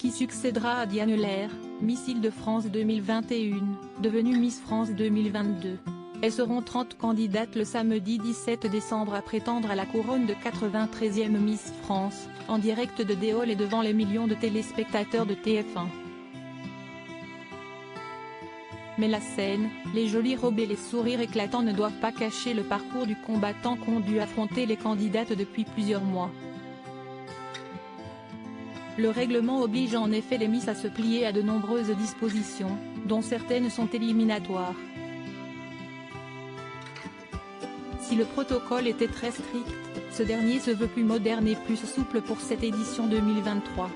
qui succédera à Diane Lair, Miss Île-de-France 2021, devenue Miss France 2022. Elles seront 30 candidates le samedi 17 décembre à prétendre à la couronne de 93e Miss France, en direct de des halls et devant les millions de téléspectateurs de TF1. Mais la scène, les jolies robes et les sourires éclatants ne doivent pas cacher le parcours du combattant qu'ont dû affronter les candidates depuis plusieurs mois. Le règlement oblige en effet les Miss à se plier à de nombreuses dispositions, dont certaines sont éliminatoires. Si le protocole était très strict, ce dernier se veut plus moderne et plus souple pour cette édition 2023.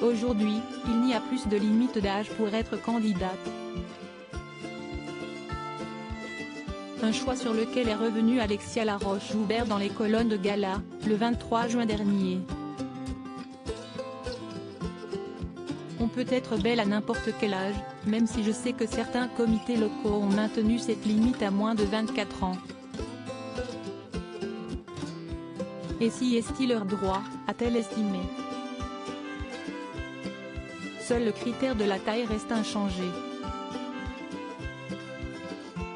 Aujourd'hui, il n'y a plus de limite d'âge pour être candidate. Un choix sur lequel est revenue Alexia Laroche-Joubert dans les colonnes de Gala, le 23 juin dernier. On peut être belle à n'importe quel âge, même si je sais que certains comités locaux ont maintenu cette limite à moins de 24 ans. Et si est-il leur droit, a-t-elle estimé. Seul le critère de la taille reste inchangé.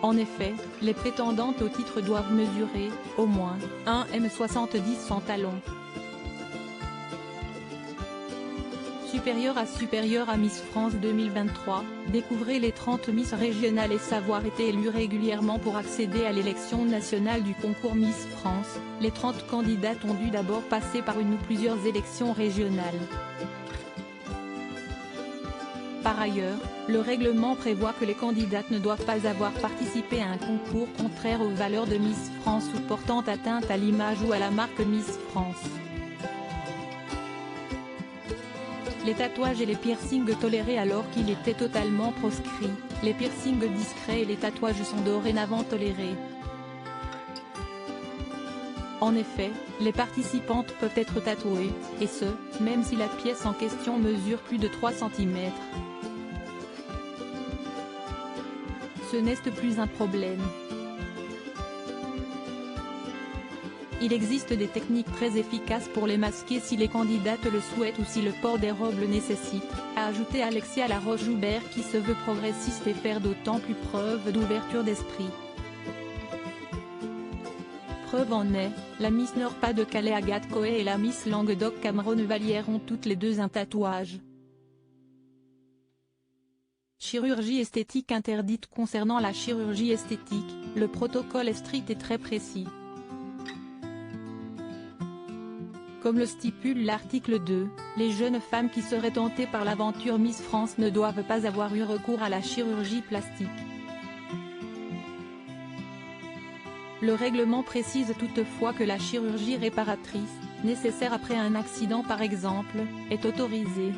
En effet, les prétendantes au titre doivent mesurer, au moins, 1,70 m sans talons. Supérieur à Miss France 2023, découvrez les 30 Miss régionales et savoir été élues régulièrement pour accéder à l'élection nationale du concours Miss France. Les 30 candidates ont dû d'abord passer par une ou plusieurs élections régionales. Par ailleurs, le règlement prévoit que les candidates ne doivent pas avoir participé à un concours contraire aux valeurs de Miss France ou portant atteinte à l'image ou à la marque Miss France. Les tatouages et les piercings tolérés alors qu'il était totalement proscrit, les piercings discrets et les tatouages sont dorénavant tolérés. En effet, les participantes peuvent être tatouées, et ce, même si la pièce en question mesure plus de 3 cm. Ce n'est plus un problème. Il existe des techniques très efficaces pour les masquer si les candidates le souhaitent ou si le port des robes le nécessite, a ajouté Alexia Laroche-Joubert qui se veut progressiste et faire d'autant plus preuve d'ouverture d'esprit. Preuve en est, la Miss Nord-Pas-de-Calais Agathe Coé et la Miss Languedoc Cameron Vallière ont toutes les deux un tatouage. Chirurgie esthétique interdite. Concernant la chirurgie esthétique, le protocole est strict et très précis. Comme le stipule l'article 2, les jeunes femmes qui seraient tentées par l'aventure Miss France ne doivent pas avoir eu recours à la chirurgie plastique. Le règlement précise toutefois que la chirurgie réparatrice, nécessaire après un accident par exemple, est autorisée.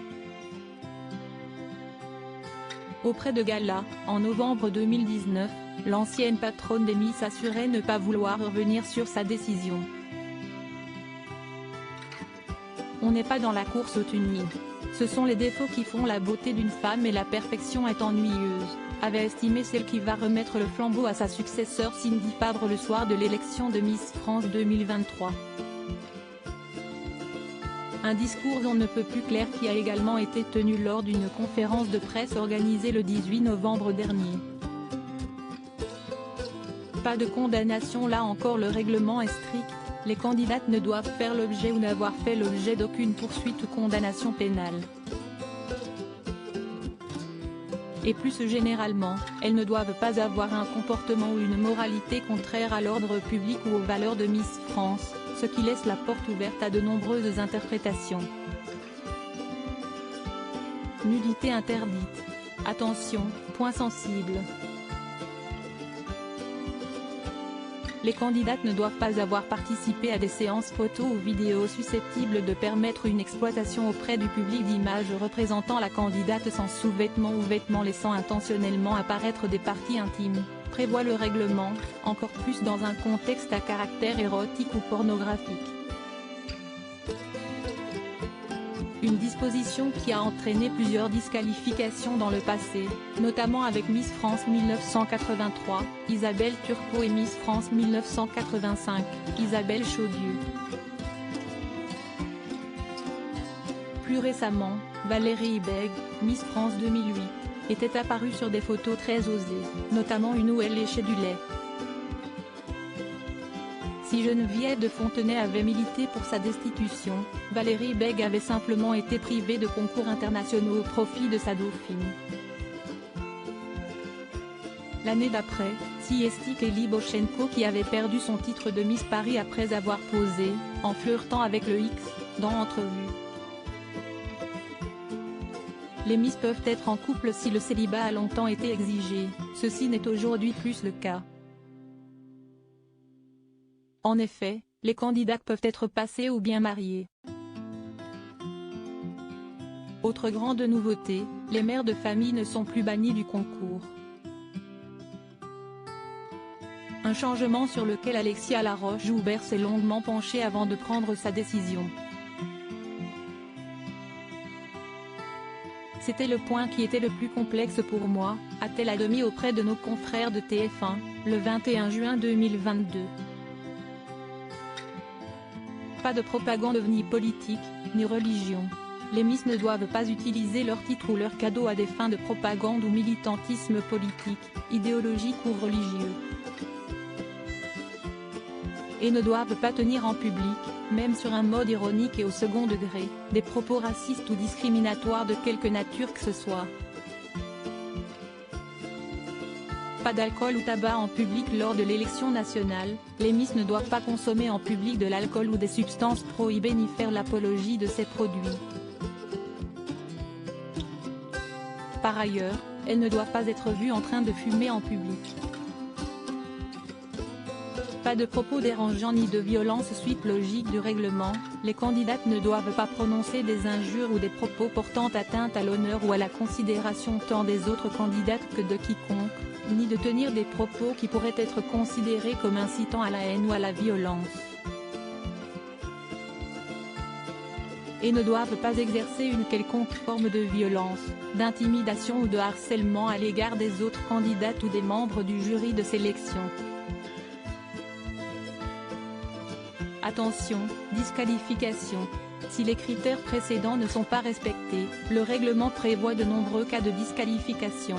Auprès de Gala, en novembre 2019, l'ancienne patronne des Miss assurait ne pas vouloir revenir sur sa décision. On n'est pas dans la course au tuning. Ce sont les défauts qui font la beauté d'une femme et la perfection est ennuyeuse, avait estimé celle qui va remettre le flambeau à sa successeur Cindy Fabre le soir de l'élection de Miss France 2023. Un discours on ne peut plus clair qui a également été tenu lors d'une conférence de presse organisée le 18 novembre dernier. Pas de condamnation. Là encore le règlement est strict, les candidates ne doivent faire l'objet ou n'avoir fait l'objet d'aucune poursuite ou condamnation pénale. Et plus généralement, elles ne doivent pas avoir un comportement ou une moralité contraire à l'ordre public ou aux valeurs de Miss France, ce qui laisse la porte ouverte à de nombreuses interprétations. Nudité interdite. Attention, point sensible. Les candidates ne doivent pas avoir participé à des séances photos ou vidéos susceptibles de permettre une exploitation auprès du public d'images représentant la candidate sans sous-vêtements ou vêtements laissant intentionnellement apparaître des parties intimes, prévoit le règlement, encore plus dans un contexte à caractère érotique ou pornographique. Une disposition qui a entraîné plusieurs disqualifications dans le passé, notamment avec Miss France 1983, Isabelle Turcot et Miss France 1985, Isabelle Chaudieu. Plus récemment, Valérie Bègue, Miss France 2008, était apparue sur des photos très osées, notamment une où elle léchait du lait. Si Geneviève de Fontenay avait milité pour sa destitution, Valérie Bègue avait simplement été privée de concours internationaux au profit de sa dauphine. L'année d'après, c'est Kelly Bochenko qui avait perdu son titre de Miss Paris après avoir posé, en flirtant avec le X, dans Entrevue. Les Miss peuvent être en couple si le célibat a longtemps été exigé, ceci n'est aujourd'hui plus le cas. En effet, les candidates peuvent être passées ou bien mariées. Autre grande nouveauté, les mères de famille ne sont plus bannies du concours. Un changement sur lequel Alexia Laroche-Joubert s'est longuement penchée avant de prendre sa décision. C'était le point qui était le plus complexe pour moi, a-t-elle admis auprès de nos confrères de TF1, le 21 juin 2022. Pas de propagande ni politique, ni religion. Les Miss ne doivent pas utiliser leur titre ou leur cadeau à des fins de propagande ou militantisme politique, idéologique ou religieux. Et ne doivent pas tenir en public, même sur un mode ironique et au second degré, des propos racistes ou discriminatoires de quelque nature que ce soit. Pas d'alcool ou tabac en public lors de l'élection nationale, les Miss ne doivent pas consommer en public de l'alcool ou des substances prohibées ni faire l'apologie de ces produits. Par ailleurs, elles ne doivent pas être vues en train de fumer en public. Pas de propos dérangeants ni de violence. Suite logique du règlement, les candidates ne doivent pas prononcer des injures ou des propos portant atteinte à l'honneur ou à la considération tant des autres candidates que de quiconque, ni de tenir des propos qui pourraient être considérés comme incitant à la haine ou à la violence. Et ne doivent pas exercer une quelconque forme de violence, d'intimidation ou de harcèlement à l'égard des autres candidates ou des membres du jury de sélection. Attention, disqualification. Si les critères précédents ne sont pas respectés, le règlement prévoit de nombreux cas de disqualification.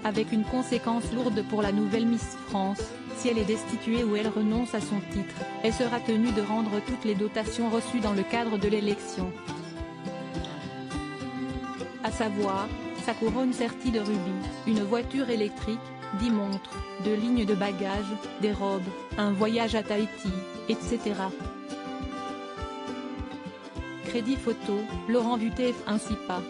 Avec une conséquence lourde pour la nouvelle Miss France, si elle est destituée ou elle renonce à son titre, elle sera tenue de rendre toutes les dotations reçues dans le cadre de l'élection. À savoir, sa couronne sertie de rubis, une voiture électrique, 10 montres, 2 lignes de bagages, des robes, un voyage à Tahiti, etc. Crédit photo, Laurent du TF1 Sipa.